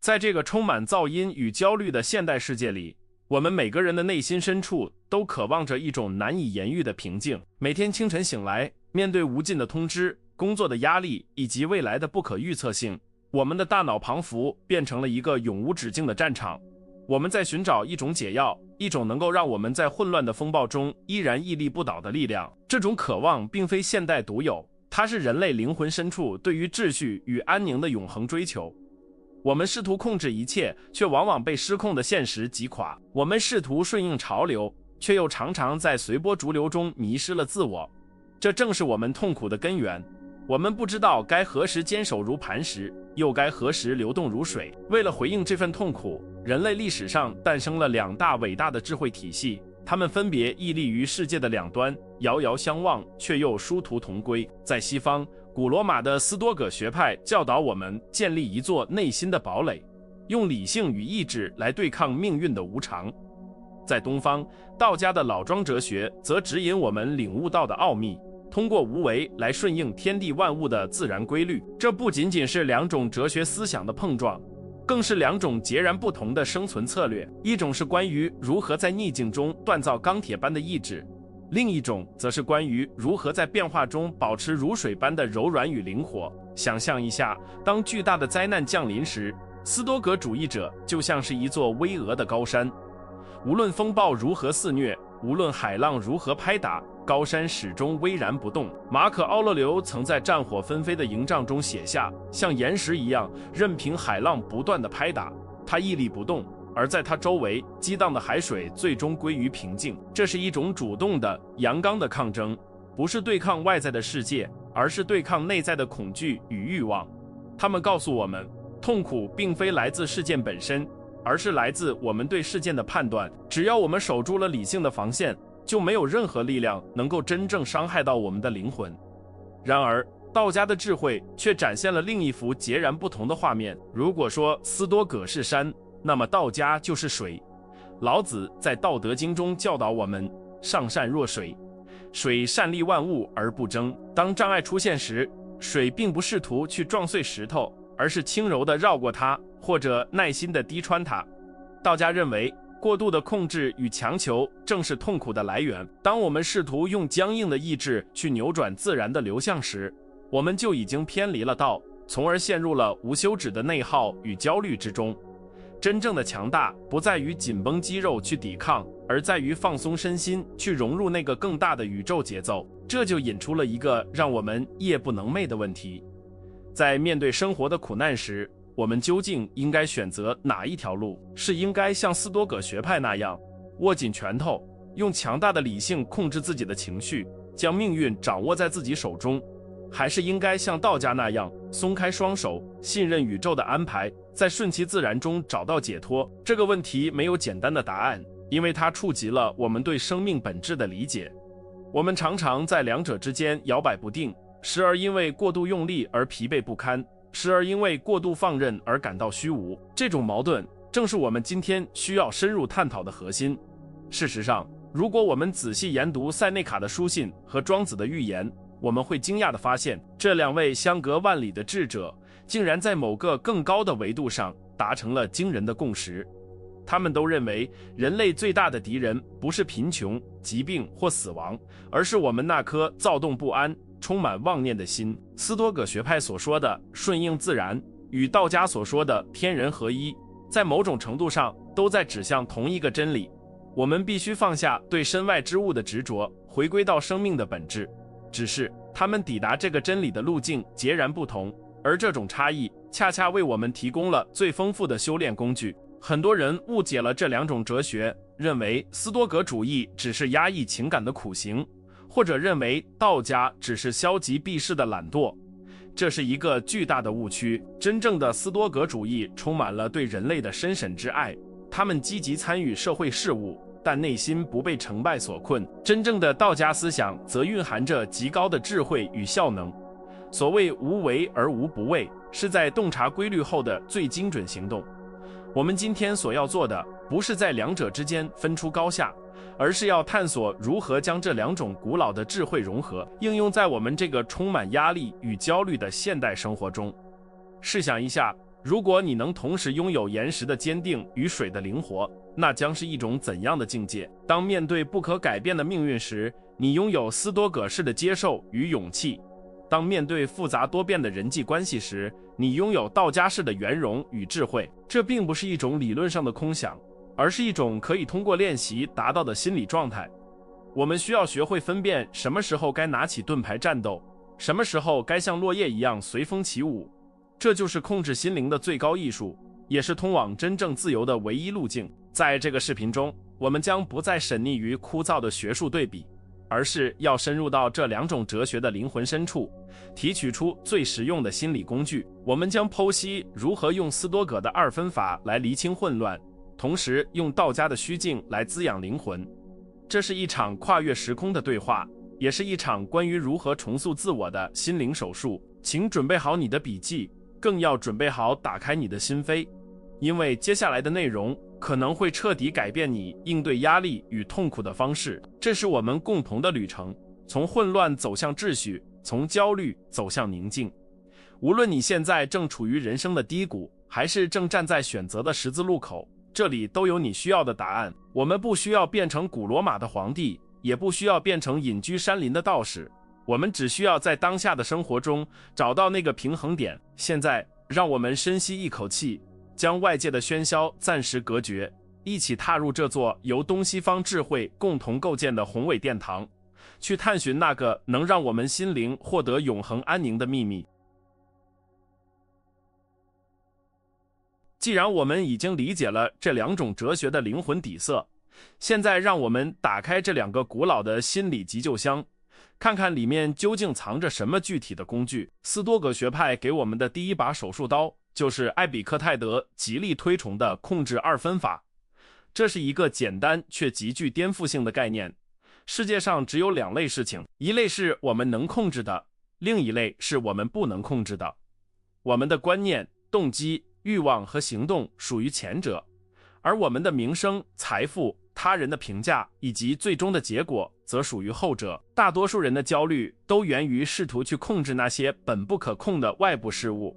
在这个充满噪音与焦虑的现代世界里，我们每个人的内心深处都渴望着一种难以言喻的平静。每天清晨醒来，面对无尽的通知、工作的压力以及未来的不可预测性，我们的大脑彷彿变成了一个永无止境的战场。我们在寻找一种解药，一种能够让我们在混乱的风暴中依然屹立不倒的力量。这种渴望并非现代独有，它是人类灵魂深处对于秩序与安宁的永恒追求。我们试图控制一切，却往往被失控的现实击垮。我们试图顺应潮流，却又常常在随波逐流中迷失了自我。这正是我们痛苦的根源。我们不知道该何时坚守如磐石，又该何时流动如水。为了回应这份痛苦，人类历史上诞生了两大伟大的智慧体系，它们分别屹立于世界的两端，遥遥相望，却又殊途同归。在西方，古罗马的斯多葛学派教导我们建立一座内心的堡垒，用理性与意志来对抗命运的无常。在东方，道家的老庄哲学则指引我们领悟到的奥秘，通过无为来顺应天地万物的自然规律。这不仅仅是两种哲学思想的碰撞，更是两种截然不同的生存策略。一种是关于如何在逆境中锻造钢铁般的意志，另一种则是关于如何在变化中保持如水般的柔软与灵活。想象一下，当巨大的灾难降临时，斯多葛主义者就像是一座巍峨的高山，无论风暴如何肆虐，无论海浪如何拍打，高山始终巍然不动。马可·奥勒留曾在战火纷飞的营帐中写下，像岩石一样，任凭海浪不断的拍打，他屹立不动，而在他周围激荡的海水最终归于平静。这是一种主动的、阳刚的抗争，不是对抗外在的世界，而是对抗内在的恐惧与欲望。他们告诉我们，痛苦并非来自事件本身，而是来自我们对事件的判断。只要我们守住了理性的防线，就没有任何力量能够真正伤害到我们的灵魂。然而，道家的智慧却展现了另一幅截然不同的画面。如果说斯多葛是山，那么道家就是水。老子在《道德经》中教导我们，上善若水，水善利万物而不争。当障碍出现时，水并不试图去撞碎石头，而是轻柔地绕过它，或者耐心地滴穿它。道家认为，过度的控制与强求正是痛苦的来源。当我们试图用僵硬的意志去扭转自然的流向时，我们就已经偏离了道，从而陷入了无休止的内耗与焦虑之中。真正的强大不在于紧绷肌肉去抵抗，而在于放松身心，去融入那个更大的宇宙节奏。这就引出了一个让我们夜不能寐的问题：在面对生活的苦难时，我们究竟应该选择哪一条路？是应该像斯多葛学派那样握紧拳头，用强大的理性控制自己的情绪，将命运掌握在自己手中，还是应该像道家那样松开双手，信任宇宙的安排，在顺其自然中找到解脱？这个问题没有简单的答案，因为它触及了我们对生命本质的理解。我们常常在两者之间摇摆不定，时而因为过度用力而疲惫不堪，时而因为过度放任而感到虚无。这种矛盾正是我们今天需要深入探讨的核心。事实上，如果我们仔细研读塞内卡的书信和庄子的寓言，我们会惊讶地发现，这两位相隔万里的智者竟然在某个更高的维度上达成了惊人的共识。他们都认为，人类最大的敌人不是贫穷、疾病或死亡，而是我们那颗躁动不安、充满妄念的心。斯多葛学派所说的顺应自然，与道家所说的天人合一，在某种程度上都在指向同一个真理。我们必须放下对身外之物的执着，回归到生命的本质。只是他们抵达这个真理的路径截然不同，而这种差异恰恰为我们提供了最丰富的修炼工具。很多人误解了这两种哲学，认为斯多葛主义只是压抑情感的苦行，或者认为道家只是消极避世的懒惰。这是一个巨大的误区。真正的斯多葛主义充满了对人类的深深之爱，他们积极参与社会事务，但内心不被成败所困。真正的道家思想则蕴含着极高的智慧与效能。所谓无为而无不为，是在洞察规律后的最精准行动。我们今天所要做的，不是在两者之间分出高下，而是要探索如何将这两种古老的智慧融合，应用在我们这个充满压力与焦虑的现代生活中。试想一下，如果你能同时拥有岩石的坚定与水的灵活，那将是一种怎样的境界？当面对不可改变的命运时，你拥有斯多葛式的接受与勇气；当面对复杂多变的人际关系时，你拥有道家式的圆融与智慧。这并不是一种理论上的空想，而是一种可以通过练习达到的心理状态。我们需要学会分辨什么时候该拿起盾牌战斗，什么时候该像落叶一样随风起舞。这就是控制心灵的最高艺术，也是通往真正自由的唯一路径。在这个视频中，我们将不再沉溺于枯燥的学术对比，而是要深入到这两种哲学的灵魂深处，提取出最实用的心理工具。我们将剖析如何用斯多葛的二分法来厘清混乱，同时用道家的虚静来滋养灵魂。这是一场跨越时空的对话，也是一场关于如何重塑自我的心灵手术。请准备好你的笔记，更要准备好打开你的心扉，因为接下来的内容可能会彻底改变你应对压力与痛苦的方式。这是我们共同的旅程，从混乱走向秩序，从焦虑走向宁静。无论你现在正处于人生的低谷，还是正站在选择的十字路口，这里都有你需要的答案。我们不需要变成古罗马的皇帝，也不需要变成隐居山林的道士，我们只需要在当下的生活中找到那个平衡点。现在，让我们深吸一口气，将外界的喧嚣暂时隔绝，一起踏入这座由东西方智慧共同构建的宏伟殿堂，去探寻那个能让我们心灵获得永恒安宁的秘密。既然我们已经理解了这两种哲学的灵魂底色，现在让我们打开这两个古老的心理急救箱，看看里面究竟藏着什么具体的工具。斯多葛学派给我们的第一把手术刀，就是艾比克泰德极力推崇的控制二分法。这是一个简单却极具颠覆性的概念。世界上只有两类事情，一类是我们能控制的，另一类是我们不能控制的。我们的观念、动机、欲望和行动属于前者，而我们的名声、财富、他人的评价以及最终的结果则属于后者。大多数人的焦虑都源于试图去控制那些本不可控的外部事物，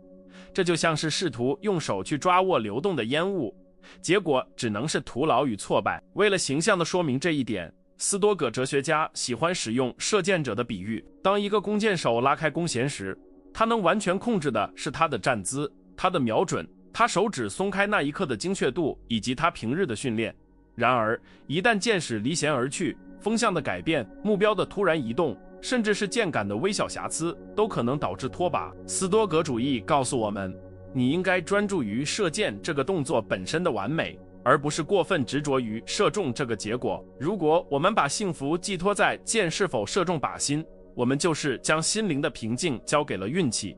这就像是试图用手去抓握流动的烟雾，结果只能是徒劳与挫败。为了形象地说明这一点，斯多葛哲学家喜欢使用射箭者的比喻。当一个弓箭手拉开弓弦时，他能完全控制的是他的站姿、他的瞄准、他手指松开那一刻的精确度以及他平日的训练。然而，一旦箭矢离弦而去，风向的改变、目标的突然移动，甚至是箭杆的微小瑕疵，都可能导致脱靶。斯多葛主义告诉我们，你应该专注于射箭这个动作本身的完美，而不是过分执着于射中这个结果。如果我们把幸福寄托在箭是否射中靶心，我们就是将心灵的平静交给了运气。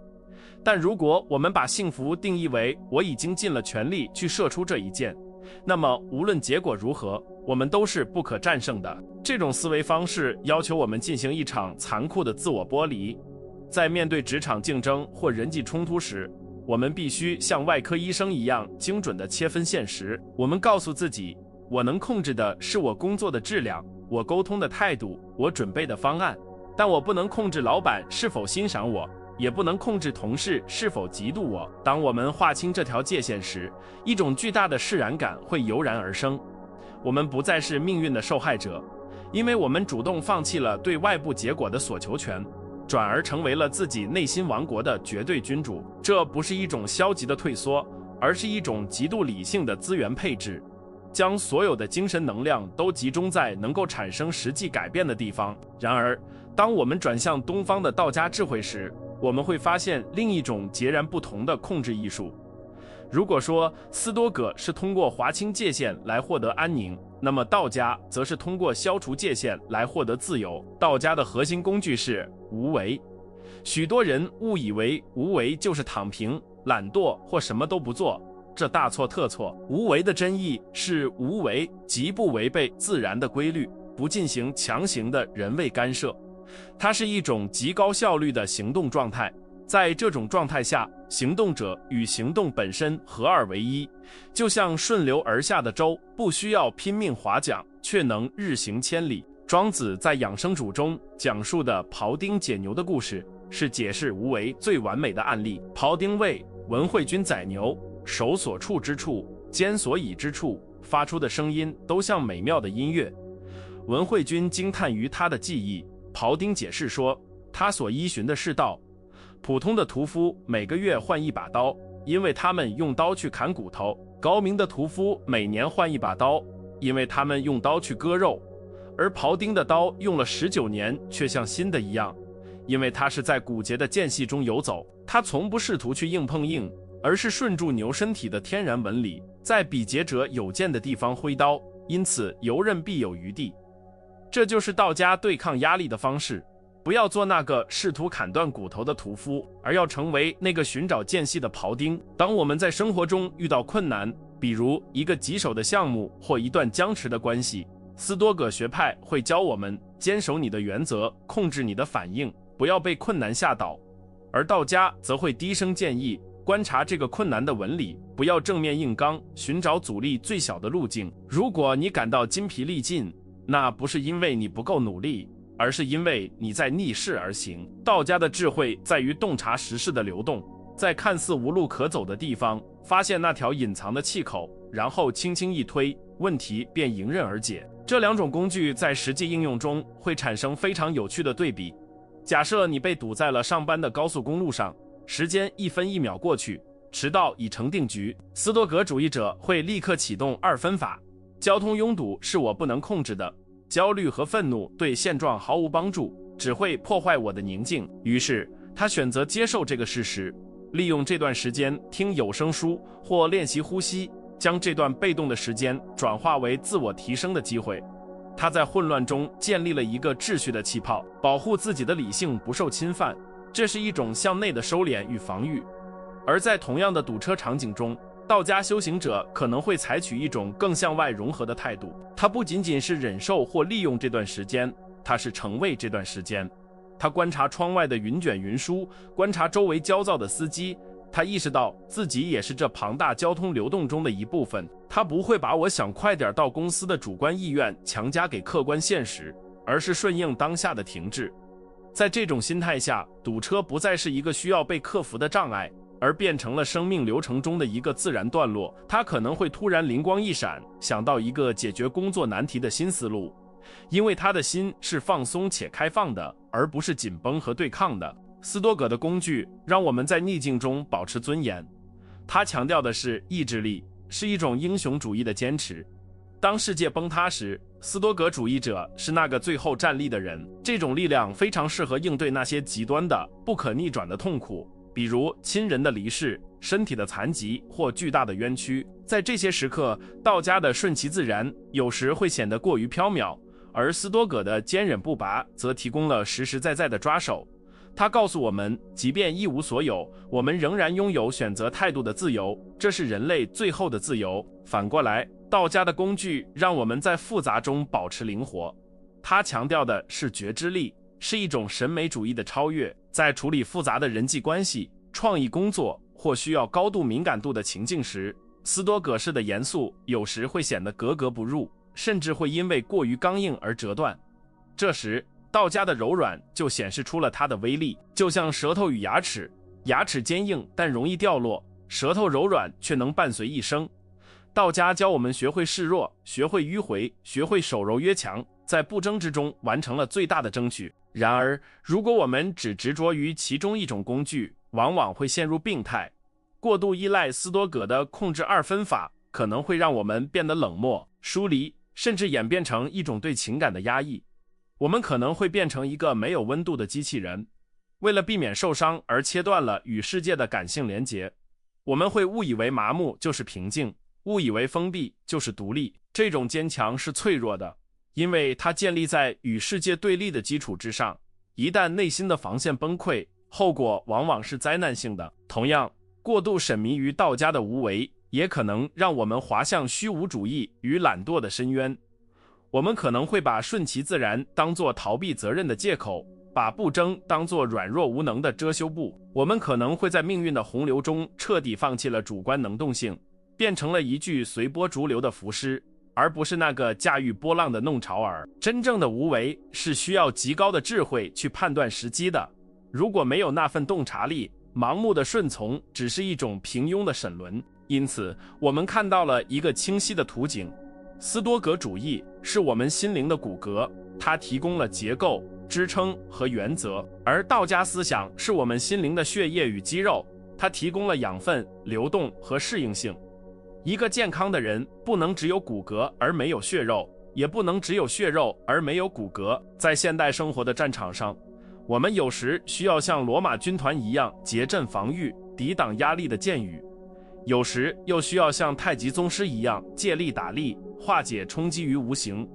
但如果我们把幸福定义为我已经尽了全力去射出这一箭，那么无论结果如何，我们都是不可战胜的。这种思维方式要求我们进行一场残酷的自我剥离。在面对职场竞争或人际冲突时，我们必须像外科医生一样精准地切分现实。我们告诉自己，我能控制的是我工作的质量，我沟通的态度，我准备的方案，但我不能控制老板是否欣赏我，也不能控制同事是否嫉妒我。当我们划清这条界限时，一种巨大的释然感会油然而生。我们不再是命运的受害者，因为我们主动放弃了对外部结果的所求权，转而成为了自己内心王国的绝对君主。这不是一种消极的退缩，而是一种极度理性的资源配置，将所有的精神能量都集中在能够产生实际改变的地方。然而，当我们转向东方的道家智慧时，我们会发现另一种截然不同的控制艺术。如果说斯多葛是通过划清界限来获得安宁，那么道家则是通过消除界限来获得自由。道家的核心工具是无为。许多人误以为无为就是躺平、懒惰或什么都不做，这大错特错。无为的真意是无为，即不违背自然的规律，不进行强行的人为干涉。它是一种极高效率的行动状态，在这种状态下，行动者与行动本身合二为一，就像顺流而下的舟，不需要拼命划桨，却能日行千里。庄子在养生主中讲述的庖丁解牛的故事，是解释无为最完美的案例。庖丁为文惠君宰牛，手所触之处，肩所倚之处，发出的声音都像美妙的音乐。文慧君惊叹于他的技艺，庖丁解释说，他所依循的是道。普通的屠夫每个月换一把刀，因为他们用刀去砍骨头；高明的屠夫每年换一把刀，因为他们用刀去割肉。而庖丁的刀用了19年，却像新的一样，因为他是在骨节的间隙中游走，他从不试图去硬碰硬，而是顺住牛身体的天然纹理，在比截者有见的地方挥刀，因此游刃必有余地。这就是道家对抗压力的方式，不要做那个试图砍断骨头的屠夫，而要成为那个寻找间隙的庖丁。当我们在生活中遇到困难，比如一个棘手的项目或一段僵持的关系，斯多葛学派会教我们坚守你的原则，控制你的反应，不要被困难吓倒。而道家则会低声建议，观察这个困难的纹理，不要正面硬刚，寻找阻力最小的路径。如果你感到筋疲力尽，那不是因为你不够努力，而是因为你在逆势而行。道家的智慧在于洞察时势的流动，在看似无路可走的地方发现那条隐藏的气口，然后轻轻一推，问题便迎刃而解。这两种工具在实际应用中会产生非常有趣的对比。假设你被堵在了上班的高速公路上，时间1分1秒过去，迟到已成定局，斯多葛主义者会立刻启动2分法。交通拥堵是我不能控制的，焦虑和愤怒对现状毫无帮助，只会破坏我的宁静。于是他选择接受这个事实，利用这段时间听有声书或练习呼吸，将这段被动的时间转化为自我提升的机会。他在混乱中建立了一个秩序的气泡，保护自己的理性不受侵犯，这是一种向内的收敛与防御。而在同样的堵车场景中，道家修行者可能会采取一种更向外融合的态度，他不仅仅是忍受或利用这段时间，他是成为这段时间。他观察窗外的云卷云舒，观察周围焦躁的司机，他意识到自己也是这庞大交通流动中的一部分。他不会把我想快点到公司的主观意愿强加给客观现实，而是顺应当下的停滞。在这种心态下，堵车不再是一个需要被克服的障碍，而变成了生命流程中的一个自然段落。他可能会突然灵光一闪，想到一个解决工作难题的新思路，因为他的心是放松且开放的，而不是紧绷和对抗的。斯多葛的工具让我们在逆境中保持尊严，他强调的是意志力，是一种英雄主义的坚持。当世界崩塌时，斯多葛主义者是那个最后站立的人。这种力量非常适合应对那些极端的、不可逆转的痛苦，比如亲人的离世、身体的残疾或巨大的冤屈。在这些时刻，道家的顺其自然有时会显得过于缥缈，而斯多葛的坚忍不拔则提供了实实在在的抓手。他告诉我们，即便一无所有，我们仍然拥有选择态度的自由，这是人类最后的自由。反过来，道家的工具让我们在复杂中保持灵活。他强调的是觉知力，是一种审美主义的超越。在处理复杂的人际关系、创意工作或需要高度敏感度的情境时，斯多葛式的严肃有时会显得格格不入，甚至会因为过于刚硬而折断。这时，道家的柔软就显示出了它的威力，就像舌头与牙齿，牙齿坚硬但容易掉落，舌头柔软却能伴随一生。道家教我们学会示弱，学会迂回，学会手柔约强，在不争之中完成了最大的争取。然而，如果我们只执着于其中一种工具，往往会陷入病态。过度依赖斯多葛的控制2分法，可能会让我们变得冷漠、疏离，甚至演变成一种对情感的压抑。我们可能会变成一个没有温度的机器人，为了避免受伤而切断了与世界的感性连结。我们会误以为麻木就是平静，误以为封闭就是独立。这种坚强是脆弱的，因为它建立在与世界对立的基础之上。一旦内心的防线崩溃，后果往往是灾难性的。同样，过度沉迷于道家的无为，也可能让我们滑向虚无主义与懒惰的深渊。我们可能会把顺其自然当作逃避责任的借口，把不争当作软弱无能的遮羞布。我们可能会在命运的洪流中彻底放弃了主观能动性，变成了一具随波逐流的浮尸，而不是那个驾驭波浪的弄潮儿。真正的无为是需要极高的智慧去判断时机的。如果没有那份洞察力，盲目的顺从只是一种平庸的沈沦。因此，我们看到了一个清晰的图景。斯多葛主义是我们心灵的骨骼，它提供了结构、支撑和原则；而道家思想是我们心灵的血液与肌肉，它提供了养分、流动和适应性。一个健康的人不能只有骨骼而没有血肉，也不能只有血肉而没有骨骼。在现代生活的战场上，我们有时需要像罗马军团一样结阵防御，抵挡压力的箭雨；有时又需要像太极宗师一样借力打力，化解冲击于无形。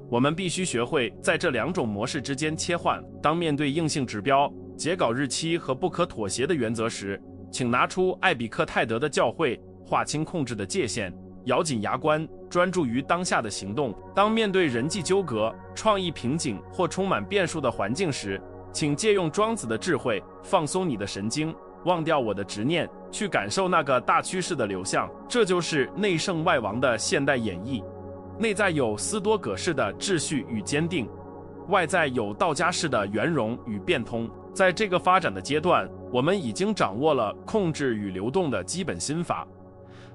我们必须学会在这两种模式之间切换。当面对硬性指标、截稿日期和不可妥协的原则时，请拿出艾比克泰德的教诲，划清控制的界限，咬紧牙关，专注于当下的行动。当面对人际纠葛、创意瓶颈或充满变数的环境时，请借用庄子的智慧，放松你的神经，忘掉我的执念，去感受那个大趋势的流向。这就是内圣外王的现代演绎。内在有斯多葛式的秩序与坚定，外在有道家式的圆融与变通。在这个发展的阶段，我们已经掌握了控制与流动的基本心法，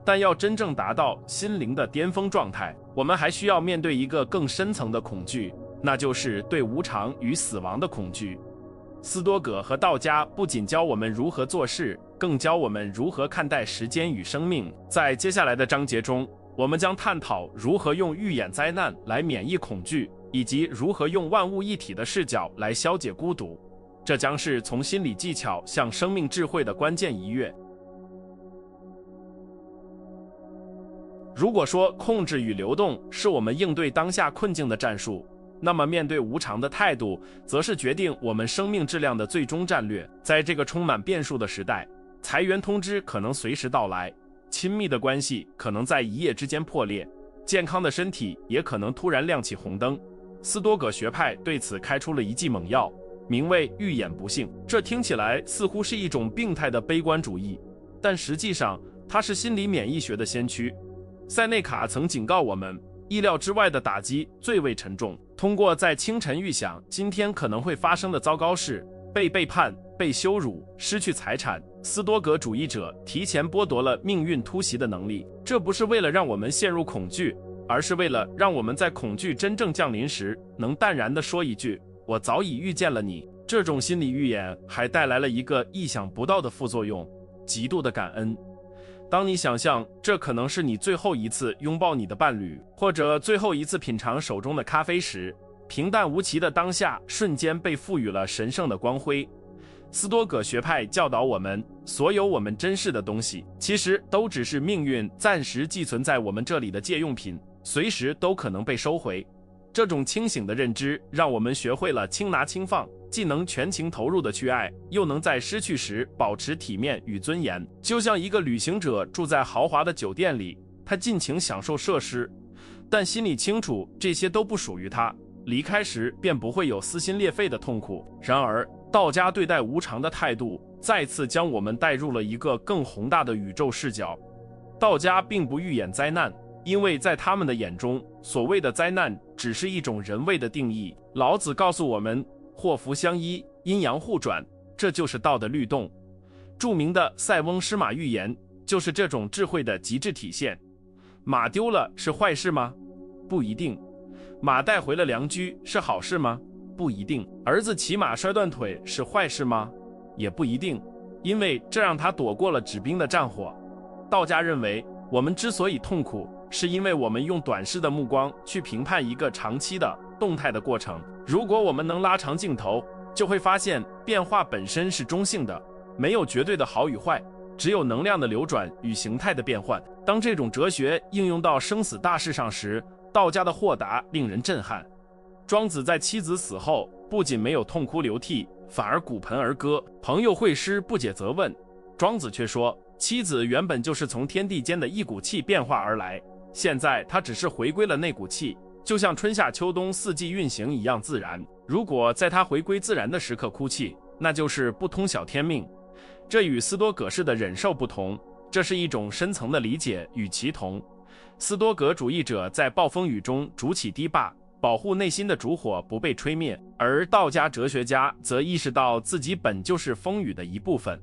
但要真正达到心灵的巅峰状态，我们还需要面对一个更深层的恐惧，那就是对无常与死亡的恐惧。斯多葛和道家不仅教我们如何做事，更教我们如何看待时间与生命。在接下来的章节中，我们将探讨如何用预演灾难来免疫恐惧，以及如何用万物一体的视角来消解孤独。这将是从心理技巧向生命智慧的关键一跃。如果说控制与流动是我们应对当下困境的战术，那么面对无常的态度，则是决定我们生命质量的最终战略。在这个充满变数的时代，裁员通知可能随时到来，亲密的关系可能在一夜之间破裂，健康的身体也可能突然亮起红灯。斯多葛学派对此开出了一剂猛药，名为预演不幸。这听起来似乎是一种病态的悲观主义，但实际上它是心理免疫学的先驱。塞内卡曾警告我们，意料之外的打击最为沉重。通过在清晨预想今天可能会发生的糟糕事，被背叛、被羞辱、失去财产，斯多葛主义者提前剥夺了命运突袭的能力。这不是为了让我们陷入恐惧，而是为了让我们在恐惧真正降临时，能淡然地说一句：我早已遇见了你。这种心理预演还带来了一个意想不到的副作用：极度的感恩。当你想象这可能是你最后一次拥抱你的伴侣，或者最后一次品尝手中的咖啡时，平淡无奇的当下瞬间被赋予了神圣的光辉。斯多葛学派教导我们，所有我们珍视的东西，其实都只是命运暂时寄存在我们这里的借用品，随时都可能被收回。这种清醒的认知让我们学会了轻拿轻放，既能全情投入的去爱，又能在失去时保持体面与尊严。就像一个旅行者住在豪华的酒店里，他尽情享受设施，但心里清楚这些都不属于他，离开时便不会有撕心裂肺的痛苦。然而，道家对待无常的态度再次将我们带入了一个更宏大的宇宙视角。道家并不预演灾难，因为在他们的眼中，所谓的灾难只是一种人为的定义。老子告诉我们，祸福相依，阴阳互转，这就是道的律动。著名的塞翁失马预言就是这种智慧的极致体现。马丢了是坏事吗？不一定。马带回了良驹是好事吗？不一定。儿子骑马摔断腿是坏事吗？也不一定，因为这让他躲过了止兵的战火。道家认为，我们之所以痛苦，是因为我们用短视的目光去评判一个长期的动态的过程。如果我们能拉长镜头，就会发现变化本身是中性的，没有绝对的好与坏，只有能量的流转与形态的变换。当这种哲学应用到生死大事上时，道家的豁达令人震撼。庄子在妻子死后不仅没有痛哭流涕，反而鼓盆而歌。朋友会师不解责问，庄子却说，妻子原本就是从天地间的一股气变化而来，现在她只是回归了那股气，就像春夏秋冬四季运行一样自然。如果在她回归自然的时刻哭泣，那就是不通晓天命。这与斯多葛式的忍受不同，这是一种深层的理解与其同。斯多葛主义者在暴风雨中筑起堤坝，保护内心的烛火不被吹灭，而道家哲学家则意识到自己本就是风雨的一部分。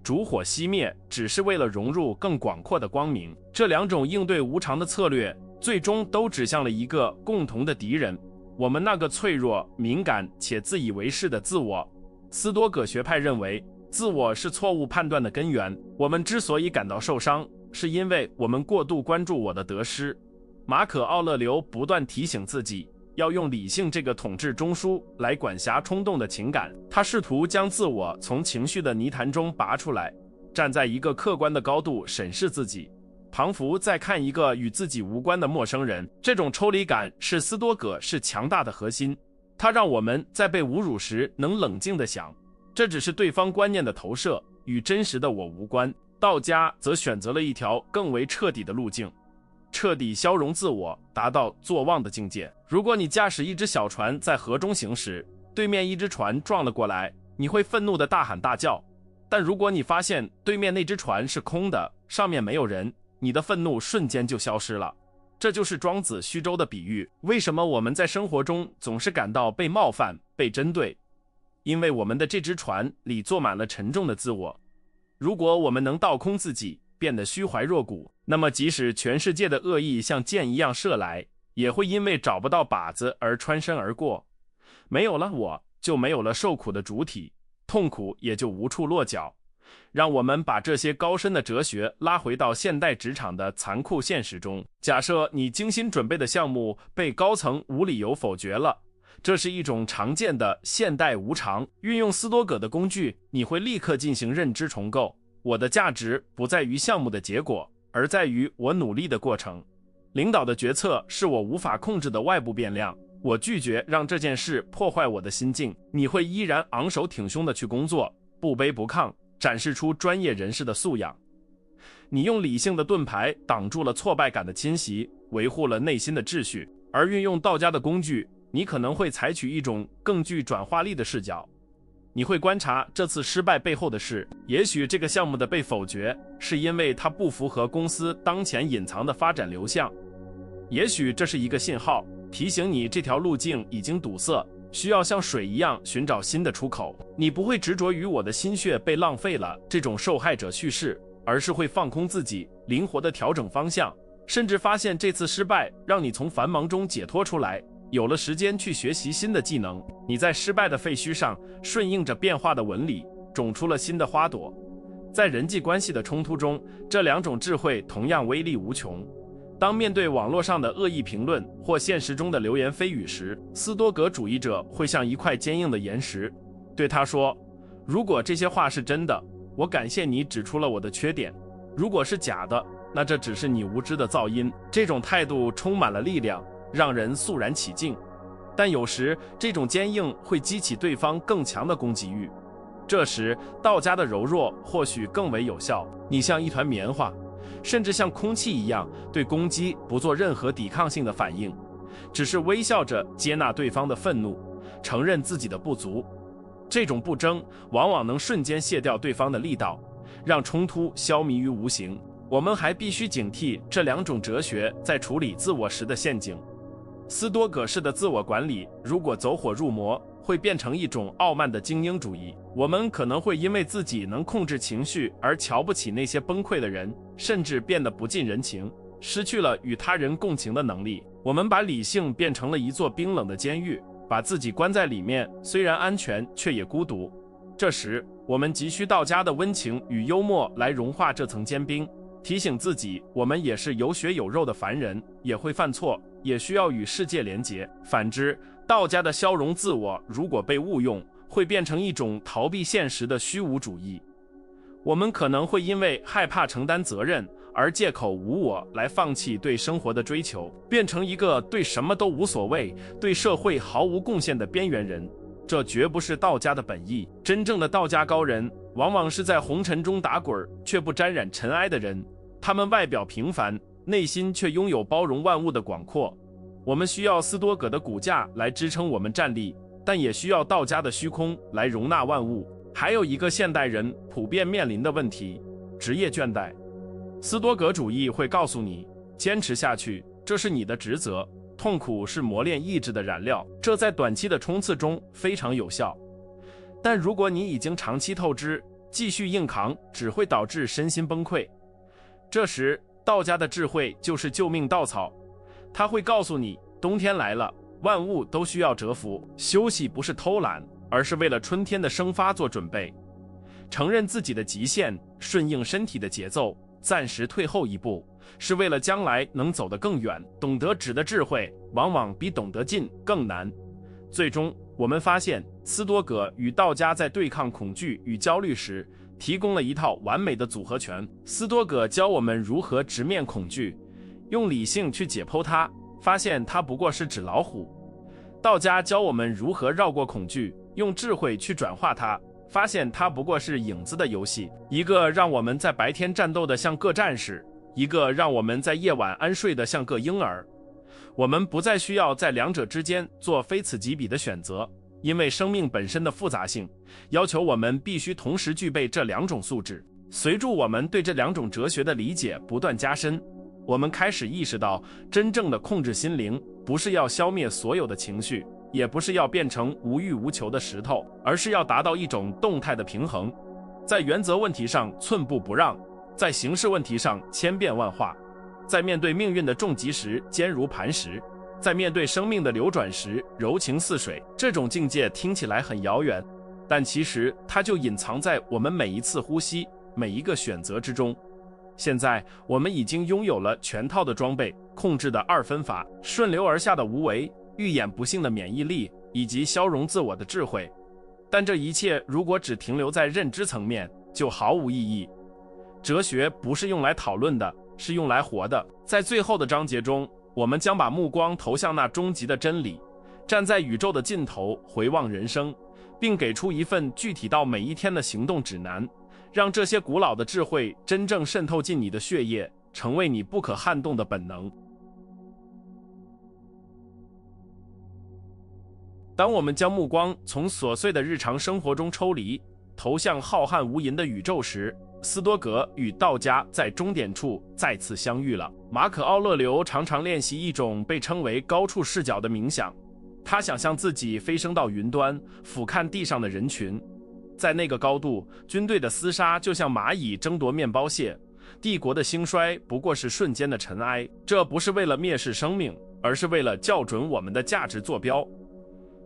烛火熄灭，只是为了融入更广阔的光明。这两种应对无常的策略，最终都指向了一个共同的敌人，我们那个脆弱、敏感且自以为是的自我。斯多葛学派认为，自我是错误判断的根源。我们之所以感到受伤，是因为我们过度关注我的得失。马可·奥勒留不断提醒自己，要用理性这个统治中枢来管辖冲动的情感。他试图将自我从情绪的泥潭中拔出来，站在一个客观的高度审视自己，彷佛在看一个与自己无关的陌生人。这种抽离感是斯多葛是强大的核心，它让我们在被侮辱时能冷静地想，这只是对方观念的投射，与真实的我无关。道家则选择了一条更为彻底的路径，彻底消融自我，达到坐忘的境界。如果你驾驶一只小船在河中行驶，对面一只船撞了过来，你会愤怒地大喊大叫。但如果你发现对面那只船是空的，上面没有人，你的愤怒瞬间就消失了。这就是庄子虚舟的比喻。为什么我们在生活中总是感到被冒犯、被针对？因为我们的这只船里坐满了沉重的自我。如果我们能倒空自己，变得虚怀若谷，那么即使全世界的恶意像箭一样射来，也会因为找不到靶子而穿身而过。没有了我，就没有了受苦的主体，痛苦也就无处落脚。让我们把这些高深的哲学拉回到现代职场的残酷现实中。假设你精心准备的项目被高层无理由否决了，这是一种常见的现代无常。运用斯多葛的工具，你会立刻进行认知重构。我的价值不在于项目的结果，而在于我努力的过程。领导的决策是我无法控制的外部变量，我拒绝让这件事破坏我的心境。你会依然昂首挺胸地去工作，不卑不亢，展示出专业人士的素养。你用理性的盾牌挡住了挫败感的侵袭，维护了内心的秩序。而运用道家的工具，你可能会采取一种更具转化力的视角。你会观察这次失败背后的事，也许这个项目的被否决是因为它不符合公司当前隐藏的发展流向，也许这是一个信号，提醒你这条路径已经堵塞，需要像水一样寻找新的出口。你不会执着于我的心血被浪费了这种受害者叙事，而是会放空自己，灵活地调整方向，甚至发现这次失败让你从繁忙中解脱出来，有了时间去学习新的技能。你在失败的废墟上顺应着变化的纹理，种出了新的花朵。在人际关系的冲突中，这两种智慧同样威力无穷。当面对网络上的恶意评论或现实中的流言蜚语时，斯多葛主义者会像一块坚硬的岩石，对他说，如果这些话是真的，我感谢你指出了我的缺点；如果是假的，那这只是你无知的噪音。这种态度充满了力量，让人肃然起敬。但有时这种坚硬会激起对方更强的攻击欲，这时道家的柔弱或许更为有效。你像一团棉花，甚至像空气一样，对攻击不做任何抵抗性的反应，只是微笑着接纳对方的愤怒，承认自己的不足。这种不争往往能瞬间卸掉对方的力道，让冲突消弭于无形。我们还必须警惕这两种哲学在处理自我时的陷阱。斯多葛式的自我管理如果走火入魔，会变成一种傲慢的精英主义。我们可能会因为自己能控制情绪而瞧不起那些崩溃的人，甚至变得不近人情，失去了与他人共情的能力。我们把理性变成了一座冰冷的监狱，把自己关在里面，虽然安全，却也孤独。这时，我们急需道家的温情与幽默来融化这层坚冰，提醒自己，我们也是有血有肉的凡人，也会犯错，也需要与世界连结。反之，道家的消融自我如果被误用，会变成一种逃避现实的虚无主义。我们可能会因为害怕承担责任而借口无我来放弃对生活的追求，变成一个对什么都无所谓、对社会毫无贡献的边缘人。这绝不是道家的本意。真正的道家高人往往是在红尘中打滚却不沾染尘埃的人，他们外表平凡，内心却拥有包容万物的广阔。我们需要斯多葛的骨架来支撑我们站立，但也需要道家的虚空来容纳万物。还有一个现代人普遍面临的问题，职业倦怠。斯多葛主义会告诉你，坚持下去，这是你的职责。痛苦是磨练意志的燃料，这在短期的冲刺中非常有效。但如果你已经长期透支，继续硬扛只会导致身心崩溃。这时，道家的智慧就是救命稻草，它会告诉你，冬天来了，万物都需要蛰伏，休息不是偷懒，而是为了春天的生发做准备。承认自己的极限，顺应身体的节奏，暂时退后一步，是为了将来能走得更远。懂得止的智慧，往往比懂得进更难。最终，我们发现斯多葛与道家在对抗恐惧与焦虑时，提供了一套完美的组合拳。斯多葛教我们如何直面恐惧，用理性去解剖它，发现它不过是纸老虎；道家教我们如何绕过恐惧，用智慧去转化它，发现它不过是影子的游戏。一个让我们在白天战斗的像个战士，一个让我们在夜晚安睡的像个婴儿。我们不再需要在两者之间做非此即彼的选择，因为生命本身的复杂性要求我们必须同时具备这两种素质。随着我们对这两种哲学的理解不断加深，我们开始意识到，真正的控制心灵不是要消灭所有的情绪，也不是要变成无欲无求的石头，而是要达到一种动态的平衡，在原则问题上寸步不让，在形式问题上千变万化，在面对命运的重击时坚如磐石，在面对生命的流转时柔情似水。这种境界听起来很遥远，但其实它就隐藏在我们每一次呼吸，每一个选择之中。现在我们已经拥有了全套的装备，控制的二分法，顺流而下的无为，预演不幸的免疫力，以及消融自我的智慧。但这一切如果只停留在认知层面，就毫无意义。哲学不是用来讨论的，是用来活的。在最后的章节中，我们将把目光投向那终极的真理，站在宇宙的尽头回望人生，并给出一份具体到每一天的行动指南，让这些古老的智慧真正渗透进你的血液，成为你不可撼动的本能。当我们将目光从琐碎的日常生活中抽离，投向浩瀚无垠的宇宙时，斯多葛与道家在终点处再次相遇了。马可·奥勒留常常练习一种被称为高处视角的冥想，他想象自己飞升到云端，俯瞰地上的人群。在那个高度，军队的厮杀就像蚂蚁争夺面包屑，帝国的兴衰不过是瞬间的尘埃。这不是为了蔑视生命，而是为了校准我们的价值坐标。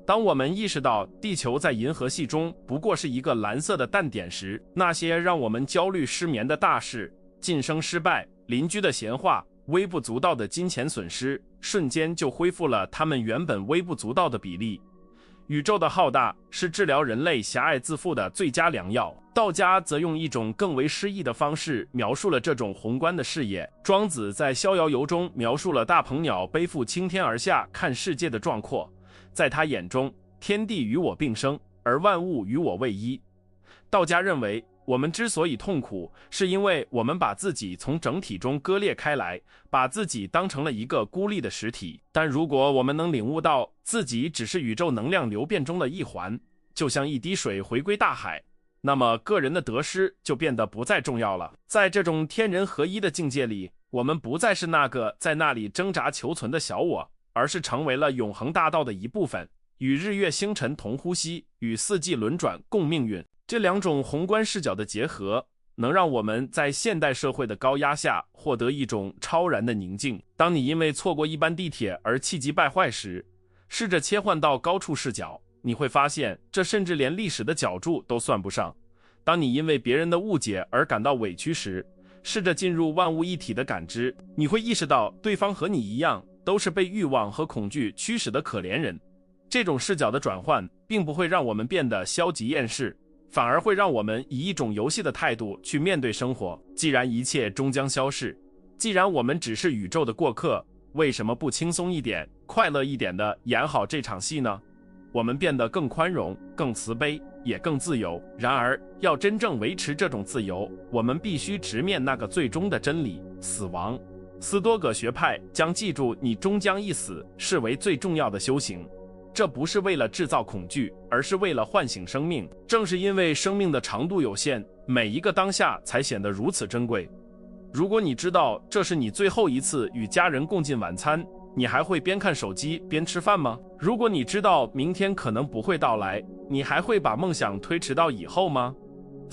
当我们意识到地球在银河系中不过是一个蓝色的淡点时，那些让我们焦虑失眠的大事，晋升失败，邻居的闲话，微不足道的金钱损失，瞬间就恢复了他们原本微不足道的比例。宇宙的浩大是治疗人类狭隘自负的最佳良药。道家则用一种更为诗意的方式描述了这种宏观的视野。庄子在《逍遥游》中描述了大鹏鸟背负青天而下看世界的壮阔，在他眼中，天地与我并生，而万物与我为一。道家认为，我们之所以痛苦，是因为我们把自己从整体中割裂开来，把自己当成了一个孤立的实体。但如果我们能领悟到自己只是宇宙能量流变中的一环，就像一滴水回归大海，那么个人的得失就变得不再重要了。在这种天人合一的境界里，我们不再是那个在那里挣扎求存的小我，而是成为了永恒大道的一部分，与日月星辰同呼吸，与四季轮转共命运。这两种宏观视角的结合，能让我们在现代社会的高压下获得一种超然的宁静。当你因为错过一班地铁而气急败坏时，试着切换到高处视角，你会发现这甚至连历史的角柱都算不上。当你因为别人的误解而感到委屈时，试着进入万物一体的感知，你会意识到对方和你一样都是被欲望和恐惧驱使的可怜人。这种视角的转换并不会让我们变得消极厌世，反而会让我们以一种游戏的态度去面对生活。既然一切终将消逝，既然我们只是宇宙的过客，为什么不轻松一点，快乐一点的演好这场戏呢？我们变得更宽容，更慈悲，也更自由。然而，要真正维持这种自由，我们必须直面那个最终的真理——死亡。斯多葛学派将记住你终将一死视为最重要的修行。这不是为了制造恐惧，而是为了唤醒生命。正是因为生命的长度有限，每一个当下才显得如此珍贵。如果你知道这是你最后一次与家人共进晚餐，你还会边看手机边吃饭吗？如果你知道明天可能不会到来，你还会把梦想推迟到以后吗？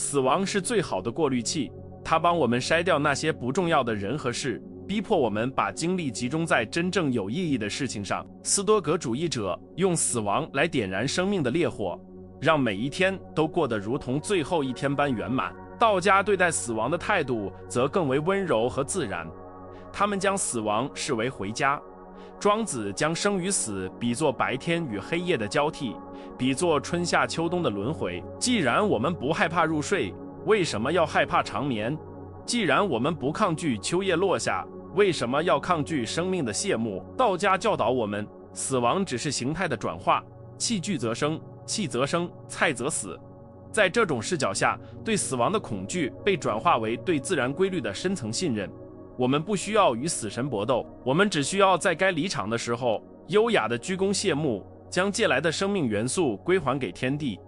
死亡是最好的过滤器，它帮我们筛掉那些不重要的人和事，逼迫我们把精力集中在真正有意义的事情上。斯多葛主义者用死亡来点燃生命的烈火，让每一天都过得如同最后一天般圆满。道家对待死亡的态度则更为温柔和自然，他们将死亡视为回家。庄子将生与死比作白天与黑夜的交替，比作春夏秋冬的轮回。既然我们不害怕入睡，为什么要害怕长眠？既然我们不抗拒秋叶落下，为什么要抗拒生命的谢幕？道家教导我们，死亡只是形态的转化，气聚则生，气则生，菜则死。在这种视角下，对死亡的恐惧被转化为对自然规律的深层信任。我们不需要与死神搏斗，我们只需要在该离场的时候优雅地鞠躬谢幕，将借来的生命元素归还给天地，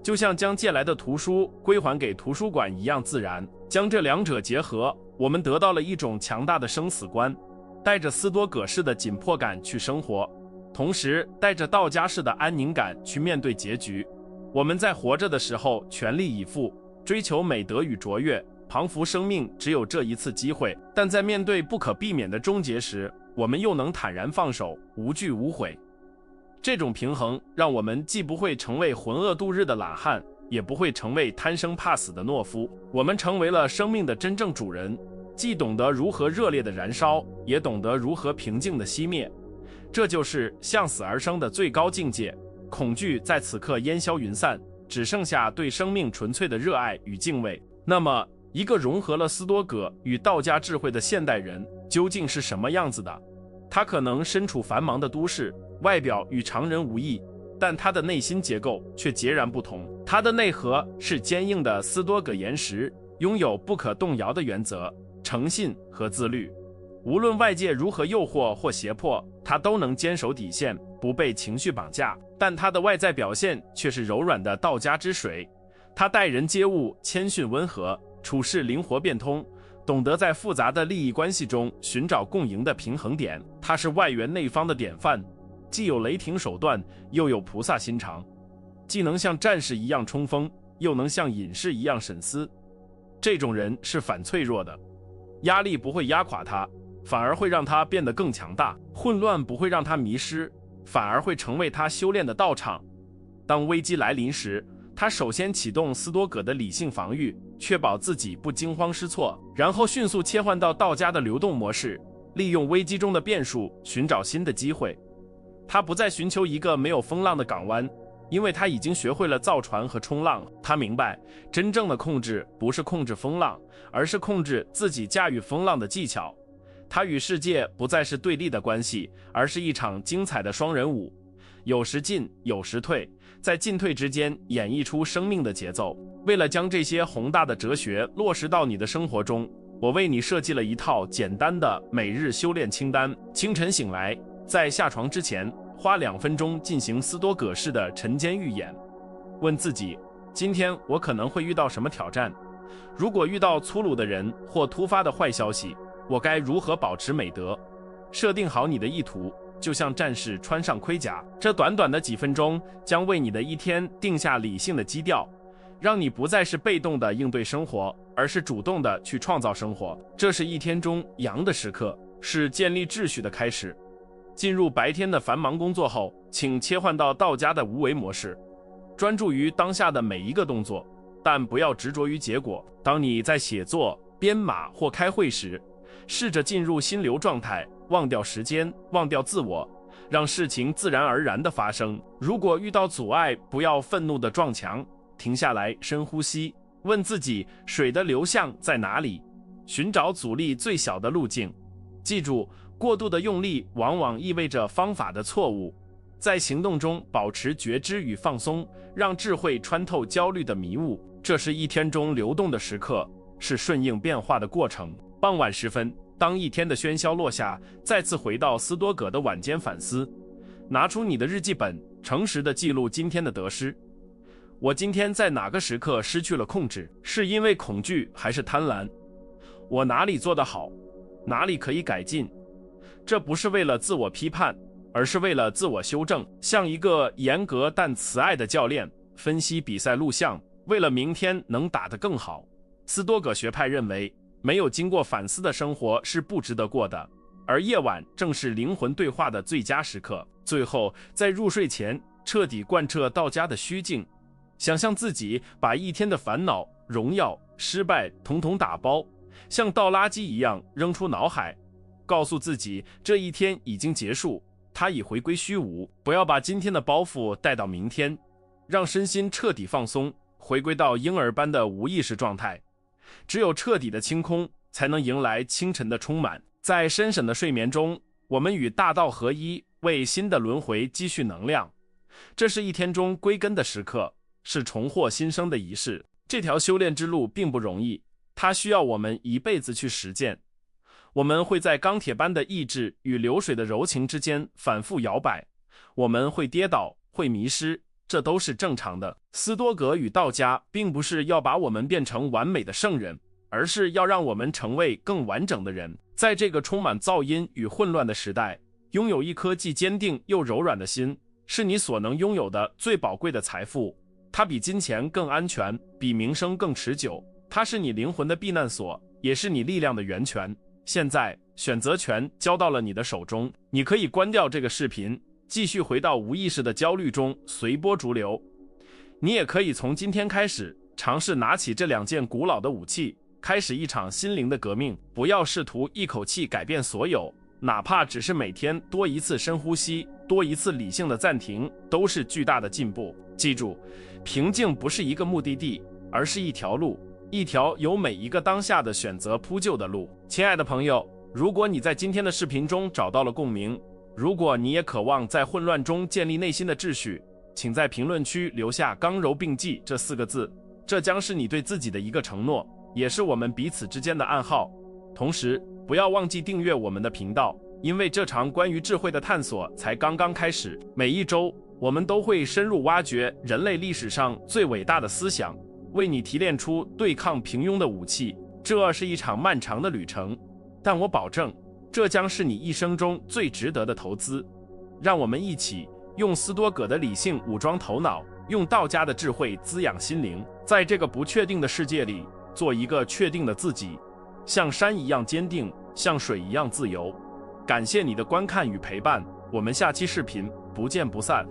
就像将借来的图书归还给图书馆一样自然。将这两者结合，我们得到了一种强大的生死观，带着斯多葛式的紧迫感去生活，同时带着道家式的安宁感去面对结局。我们在活着的时候全力以赴，追求美德与卓越，彷彿生命只有这一次机会，但在面对不可避免的终结时，我们又能坦然放手，无惧无悔。这种平衡让我们既不会成为浑噩度日的懒汉，也不会成为贪生怕死的懦夫。我们成为了生命的真正主人，既懂得如何热烈的燃烧，也懂得如何平静的熄灭。这就是向死而生的最高境界。恐惧在此刻烟消云散，只剩下对生命纯粹的热爱与敬畏。那么，一个融合了斯多葛与道家智慧的现代人究竟是什么样子的？他可能身处繁忙的都市，外表与常人无异，但他的内心结构却截然不同。他的内核是坚硬的斯多葛岩石，拥有不可动摇的原则、诚信和自律。无论外界如何诱惑或胁迫，他都能坚守底线，不被情绪绑架。但他的外在表现却是柔软的道家之水。他待人接物谦逊温和，处事灵活变通，懂得在复杂的利益关系中寻找共赢的平衡点。他是外圆内方的典范，既有雷霆手段，又有菩萨心肠，既能像战士一样冲锋，又能像隐士一样审思。这种人是反脆弱的，压力不会压垮他，反而会让他变得更强大。混乱不会让他迷失，反而会成为他修炼的道场。当危机来临时，他首先启动斯多葛的理性防御，确保自己不惊慌失措，然后迅速切换到道家的流动模式，利用危机中的变数寻找新的机会。他不再寻求一个没有风浪的港湾，因为他已经学会了造船和冲浪。他明白，真正的控制不是控制风浪，而是控制自己驾驭风浪的技巧。他与世界不再是对立的关系，而是一场精彩的双人舞，有时进，有时退，在进退之间演绎出生命的节奏。为了将这些宏大的哲学落实到你的生活中，我为你设计了一套简单的每日修炼清单。清晨醒来，在下床之前花2分钟进行斯多葛式的晨间预演，问自己，今天我可能会遇到什么挑战？如果遇到粗鲁的人或突发的坏消息，我该如何保持美德？设定好你的意图，就像战士穿上盔甲。这短短的几分钟将为你的一天定下理性的基调，让你不再是被动的应对生活，而是主动的去创造生活。这是一天中阳的时刻，是建立秩序的开始。进入白天的繁忙工作后，请切换到道家的无为模式，专注于当下的每一个动作，但不要执着于结果。当你在写作、编码或开会时，试着进入心流状态，忘掉时间，忘掉自我，让事情自然而然地发生。如果遇到阻碍，不要愤怒地撞墙，停下来深呼吸，问自己水的流向在哪里，寻找阻力最小的路径。记住，过度的用力往往意味着方法的错误。在行动中保持觉知与放松，让智慧穿透焦虑的迷雾。这是一天中流动的时刻，是顺应变化的过程。傍晚时分，当一天的喧嚣落下，再次回到斯多葛的晚间反思，拿出你的日记本，诚实地记录今天的得失。我今天在哪个时刻失去了控制？是因为恐惧还是贪婪？我哪里做得好？哪里可以改进？这不是为了自我批判，而是为了自我修正。像一个严格但慈爱的教练，分析比赛录像，为了明天能打得更好。斯多葛学派认为，没有经过反思的生活是不值得过的，而夜晚正是灵魂对话的最佳时刻。最后，在入睡前彻底贯彻道家的虚静，想象自己把一天的烦恼、荣耀、失败统统打包，像倒垃圾一样扔出脑海，告诉自己这一天已经结束，它已回归虚无。不要把今天的包袱带到明天，让身心彻底放松，回归到婴儿般的无意识状态。只有彻底的清空，才能迎来清晨的充满。在深深的睡眠中，我们与大道合一，为新的轮回积蓄能量。这是一天中归根的时刻，是重获新生的仪式。这条修炼之路并不容易，它需要我们一辈子去实践。我们会在钢铁般的意志与流水的柔情之间反复摇摆，我们会跌倒，会迷失，这都是正常的。斯多葛与道家并不是要把我们变成完美的圣人，而是要让我们成为更完整的人。在这个充满噪音与混乱的时代，拥有一颗既坚定又柔软的心，是你所能拥有的最宝贵的财富。它比金钱更安全，比名声更持久。它是你灵魂的避难所，也是你力量的源泉。现在，选择权交到了你的手中，你可以关掉这个视频，继续回到无意识的焦虑中，随波逐流。你也可以从今天开始，尝试拿起这2件古老的武器，开始一场心灵的革命。不要试图一口气改变所有，哪怕只是每天多一次深呼吸，多一次理性的暂停，都是巨大的进步。记住，平静不是一个目的地，而是一条路，一条由每一个当下的选择铺就的路。亲爱的朋友，如果你在今天的视频中找到了共鸣，如果你也渴望在混乱中建立内心的秩序，请在评论区留下刚柔并济这4个字，这将是你对自己的一个承诺，也是我们彼此之间的暗号。同时，不要忘记订阅我们的频道，因为这场关于智慧的探索才刚刚开始。每一周，我们都会深入挖掘人类历史上最伟大的思想，为你提炼出对抗平庸的武器。这是一场漫长的旅程，但我保证，这将是你一生中最值得的投资。让我们一起用斯多葛的理性武装头脑，用道家的智慧滋养心灵，在这个不确定的世界里，做一个确定的自己，像山一样坚定，像水一样自由。感谢你的观看与陪伴，我们下期视频不见不散。